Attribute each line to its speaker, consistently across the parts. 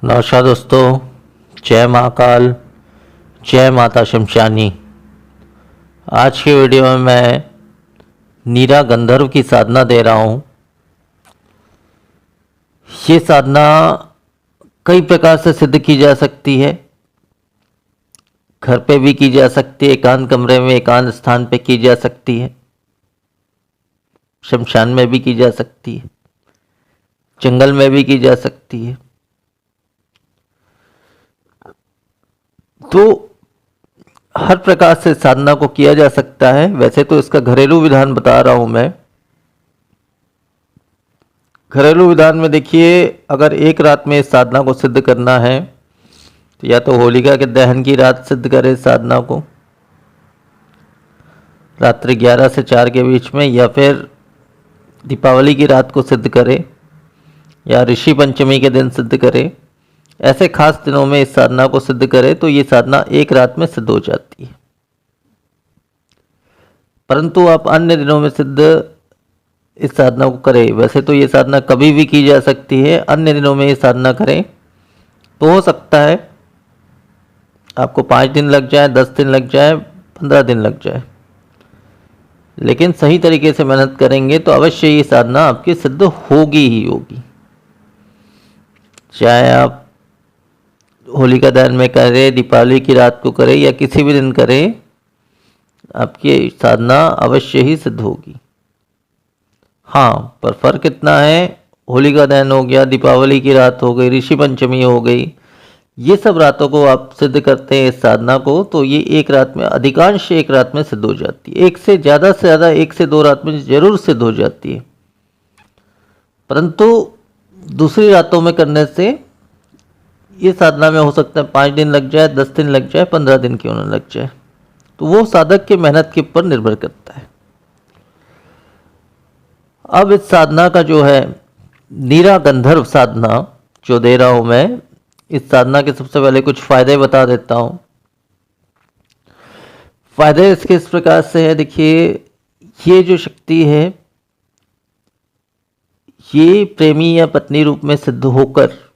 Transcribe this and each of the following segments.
Speaker 1: नमस्कार दोस्तों, जय महाकाल, जय माता शमशानी। आज के वीडियो में मैं नीरा गंधर्व की साधना दे रहा हूँ। ये साधना कई प्रकार से सिद्ध की जा सकती है। घर पे भी की जा सकती है, एकांत कमरे में एकांत स्थान पे की जा सकती है, शमशान में भी की जा सकती है, जंगल में भी की जा सकती है। तो हर प्रकार से साधना को किया जा सकता है। वैसे तो इसका घरेलू विधान बता रहा हूं मैं। घरेलू विधान में देखिए, अगर एक रात में इस साधना को सिद्ध करना है तो या तो होलिका के दहन की रात सिद्ध करें इस साधना को, रात्रि 11 से 4 के बीच में, या फिर दीपावली की रात को सिद्ध करें, या ऋषि पंचमी के दिन सिद्ध करें। ऐसे खास दिनों में इस साधना को सिद्ध करें तो ये साधना एक रात में सिद्ध हो जाती है। परंतु आप अन्य दिनों में सिद्ध इस साधना को करें। वैसे तो ये साधना कभी भी की जा सकती है, अन्य दिनों में ये साधना करें तो हो सकता है आपको 5 दिन लग जाए, 10 दिन लग जाए, 15 दिन लग जाए, लेकिन सही तरीके से मेहनत करेंगे तो अवश्य ये साधना आपकी सिद्ध होगी ही होगी। चाहे आप होलिका दहन में करें, दीपावली की रात को करें, या किसी भी दिन करें, आपकी साधना अवश्य ही सिद्ध होगी। हाँ, पर फर्क इतना है, होलिका दहन हो गया, दीपावली की रात हो गई, ऋषि पंचमी हो गई, ये सब रातों को आप सिद्ध करते हैं इस साधना को, तो ये एक रात में, अधिकांश एक रात में सिद्ध हो जाती है। एक से ज़्यादा 1 से 2 रात में जरूर सिद्ध हो जाती है। परंतु दूसरी रातों में करने से ये साधना में हो सकता है 5 दिन लग जाए, 10 दिन लग जाए, 15 दिन क्यों न लग जाए। तो वो साधक के मेहनत के ऊपर निर्भर करता है। अब इस साधना का जो है नीरा गंधर्व साधना जो दे रहा हूं मैं, इस साधना के सबसे पहले कुछ फायदे बता देता हूं। फायदे इसके इस प्रकार से है, देखिए, ये जो शक्ति है ये प्रेमी या पत्नी रूप में सिद्ध होकर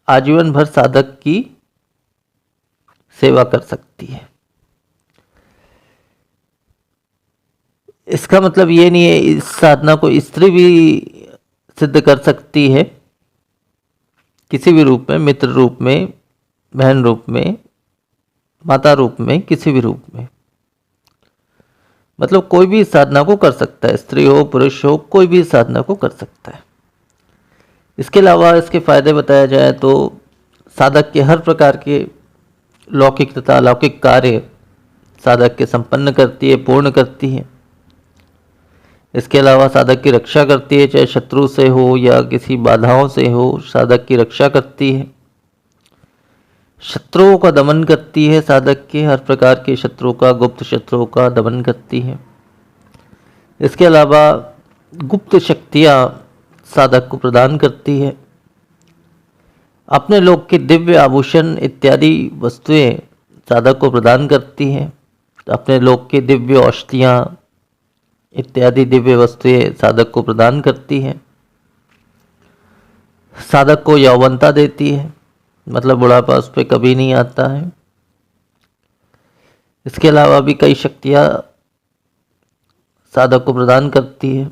Speaker 1: आजीवन भर साधक की सेवा कर सकती है। इसका मतलब ये नहीं है, इस साधना को स्त्री भी सिद्ध कर सकती है, किसी भी रूप में, मित्र रूप में, बहन रूप में, माता रूप में, किसी भी रूप में। मतलब कोई भी इस साधना को कर सकता है, स्त्री हो पुरुष हो, कोई भी इस साधना को कर सकता है। इसके अलावा इसके फायदे बताया जाए तो साधक के हर प्रकार के लौकिक तथा अलौकिक कार्य साधक के संपन्न करती है, पूर्ण करती है। इसके अलावा साधक की रक्षा करती है, चाहे शत्रु से हो या किसी बाधाओं से हो, साधक की रक्षा करती है। शत्रुओं का दमन करती है, साधक के हर प्रकार के शत्रुओं का, गुप्त शत्रुओं का दमन करती है। इसके अलावा गुप्त शक्तियाँ साधक को प्रदान करती है। अपने लोक के दिव्य आभूषण इत्यादि वस्तुएं साधक को प्रदान करती हैं। अपने लोक के दिव्य औषधियाँ इत्यादि दिव्य वस्तुएं साधक को प्रदान करती हैं। साधक को यौवनता देती है, मतलब बुढ़ापा उस पर कभी नहीं आता है। इसके अलावा भी कई शक्तियाँ साधक को प्रदान करती है।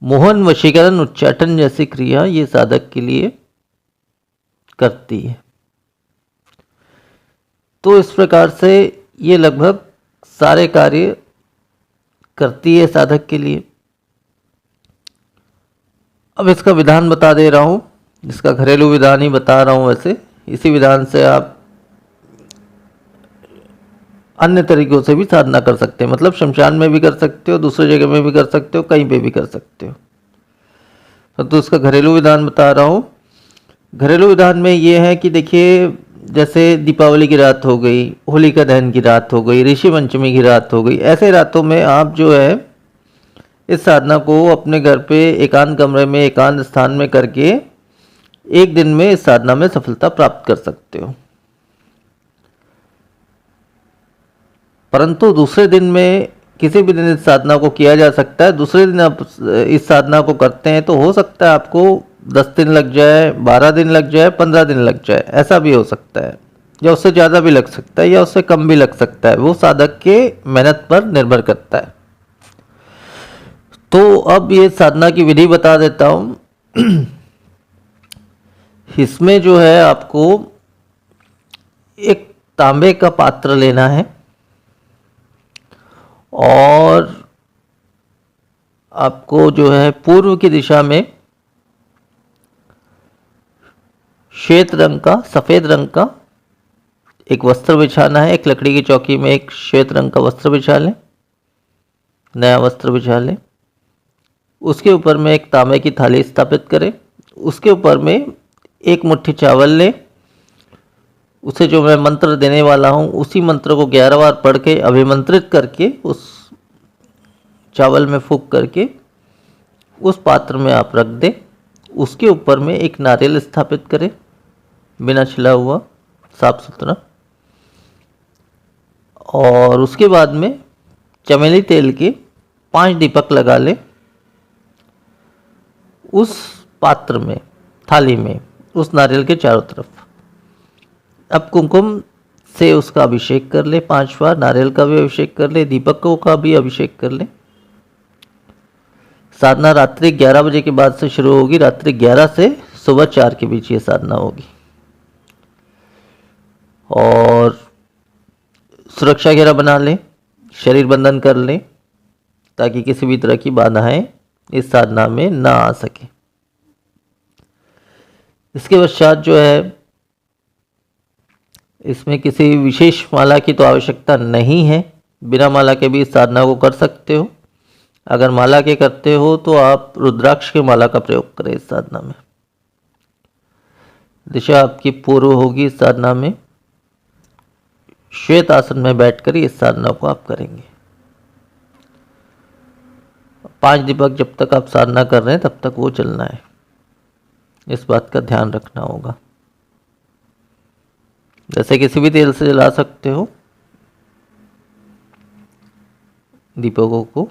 Speaker 1: मोहन, वशीकरण, उच्चाटन जैसी क्रिया ये साधक के लिए करती है। तो इस प्रकार से ये लगभग सारे कार्य करती है साधक के लिए। अब इसका विधान बता दे रहा हूँ, इसका घरेलू विधान ही बता रहा हूँ। वैसे इसी विधान से आप अन्य तरीकों से भी साधना कर सकते हैं, मतलब शमशान में भी कर सकते हो, दूसरी जगह में भी कर सकते हो, कहीं पे भी कर सकते हो। तो उसका घरेलू विधान बता रहा हूँ। घरेलू विधान में ये है कि देखिए, जैसे दीपावली की रात हो गई, होलिका दहन की रात हो गई, ऋषि पंचमी की रात हो गई, ऐसे रातों में आप जो है इस साधना को अपने घर पे एकांत कमरे में एकांत स्थान में करके एक दिन में इस साधना में सफलता प्राप्त कर सकते हो। परंतु दूसरे दिन में, किसी भी दिन इस साधना को किया जा सकता है। दूसरे दिन आप इस साधना को करते हैं तो हो सकता है आपको 10 दिन लग जाए, 12 दिन लग जाए, 15 दिन लग जाए, ऐसा भी हो सकता है, या उससे ज़्यादा भी लग सकता है, या उससे कम भी लग सकता है। वो साधक के मेहनत पर निर्भर करता है। तो अब ये साधना की विधि बता देता हूँ। इसमें जो है आपको एक तांबे का पात्र लेना है और आपको जो है पूर्व की दिशा में श्वेत रंग का, सफ़ेद रंग का एक वस्त्र बिछाना है। एक लकड़ी की चौकी में एक श्वेत रंग का वस्त्र बिछा लें, नया वस्त्र बिछा लें। उसके ऊपर में एक तांबे की थाली स्थापित करें। उसके ऊपर में एक मुट्ठी चावल लें। उसे जो मैं मंत्र देने वाला हूँ उसी मंत्र को 11 बार पढ़ के अभिमंत्रित करके उस चावल में फूंक करके उस पात्र में आप रख दें। उसके ऊपर में एक नारियल स्थापित करें, बिना छिला हुआ, साफ सुथरा। और उसके बाद में चमेली तेल के 5 दीपक लगा लें उस पात्र में, थाली में, उस नारियल के चारों तरफ। अब कुमकुम से उसका अभिषेक कर ले 5 बार, नारियल का भी अभिषेक कर ले, दीपकों का भी अभिषेक कर ले। साधना रात्रि 11 बजे के बाद से शुरू होगी। रात्रि 11 से सुबह 4 के बीच ये साधना होगी। और सुरक्षा घेरा बना लें, शरीर बंधन कर लें, ताकि किसी भी तरह की बाधाएं इस साधना में ना आ सके। इसके पश्चात जो है इसमें किसी विशेष माला की तो आवश्यकता नहीं है। बिना माला के भी इस साधना को कर सकते हो। अगर माला के करते हो तो आप रुद्राक्ष की माला का प्रयोग करें इस साधना में। दिशा आपकी पूर्व होगी। इस साधना में श्वेत आसन में बैठकर इस साधना को आप करेंगे। 5 दीपक जब तक आप साधना कर रहे हैं तब तक वो चलना है। इस बात का ध्यान रखना होगा। जैसे किसी भी तेल से जला सकते हो दीपकों को,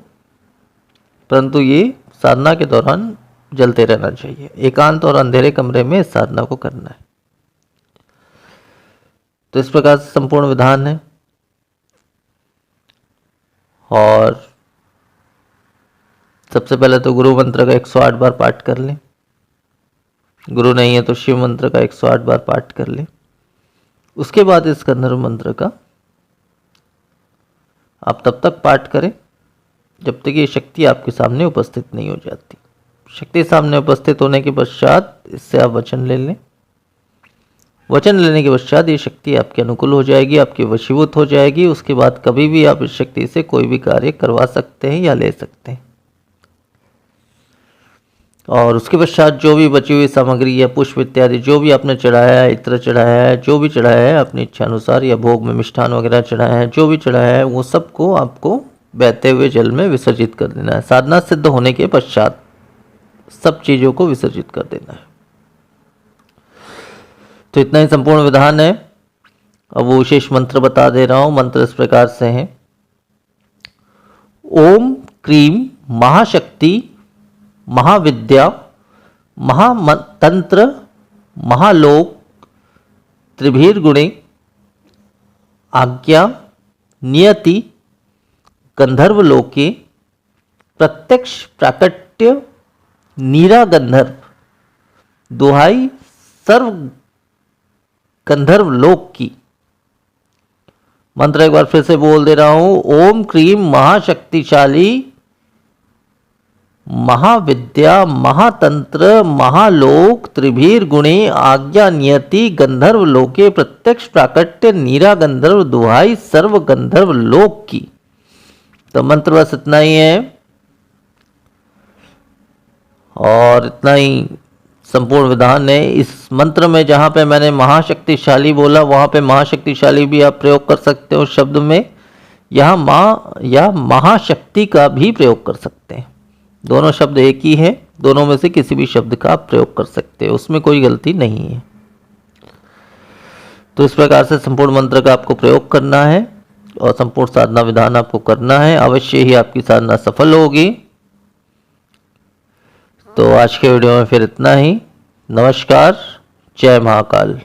Speaker 1: परंतु ये साधना के दौरान जलते रहना चाहिए। एकांत और अंधेरे कमरे में इस साधना को करना है। तो इस प्रकार से संपूर्ण विधान है। और सबसे पहले तो गुरु मंत्र का 108 बार पाठ कर लें। गुरु नहीं है तो शिव मंत्र का 108 बार पाठ कर लें। उसके बाद इस गंधर्व मंत्र का आप तब तक पाठ करें जब तक ये शक्ति आपके सामने उपस्थित नहीं हो जाती। शक्ति सामने उपस्थित होने के पश्चात इससे आप वचन ले लें। वचन लेने के पश्चात ये शक्ति आपके अनुकूल हो जाएगी, आपके वशीभूत हो जाएगी। उसके बाद कभी भी आप इस शक्ति से कोई भी कार्य करवा सकते हैं या ले सकते हैं। और उसके पश्चात जो भी बची हुई सामग्री या पुष्प इत्यादि जो भी आपने चढ़ाया है, इत्र चढ़ाया है, जो भी चढ़ाया है अपनी इच्छा अनुसार, या भोग में मिष्ठान वगैरह चढ़ाया है, जो भी चढ़ाया है वो सबको आपको बहते हुए जल में विसर्जित कर देना है। साधना सिद्ध होने के पश्चात सब चीज़ों को विसर्जित कर देना है। तो इतना ही संपूर्ण विधान है। अब वो विशेष मंत्र बता दे रहा हूँ। मंत्र इस प्रकार से हैं। ओम क्रीम महाशक्ति महाविद्या महातंत्र महालोक त्रिभीर्गुणे आज्ञा नियति गंधर्व लोके प्रत्यक्ष प्राकट्य नीरा गंधर्व दुहाई सर्व गंधर्व लोक की। मंत्र एक बार फिर से बोल दे रहा हूं। ओम क्रीम महाशक्तिशाली महाविद्या महातंत्र महालोक त्रिभीर गुणे आज्ञा नियति गंधर्व लोके प्रत्यक्ष प्राकट्य नीरा गंधर्व दुहाई सर्व गंधर्व लोक की। तो मंत्र बस इतना ही है और इतना ही संपूर्ण विधान है। इस मंत्र में जहाँ पे मैंने महाशक्तिशाली बोला वहाँ पे महाशक्तिशाली भी आप प्रयोग कर सकते हो शब्द में। यहाँ माँ या महाशक्ति का भी प्रयोग कर सकते हैं। दोनों शब्द एक ही है। दोनों में से किसी भी शब्द का आप प्रयोग कर सकते हो, उसमें कोई गलती नहीं है। तो इस प्रकार से संपूर्ण मंत्र का आपको प्रयोग करना है और संपूर्ण साधना विधान आपको करना है। अवश्य ही आपकी साधना सफल होगी। तो आज के वीडियो में फिर इतना ही। नमस्कार, जय महाकाल।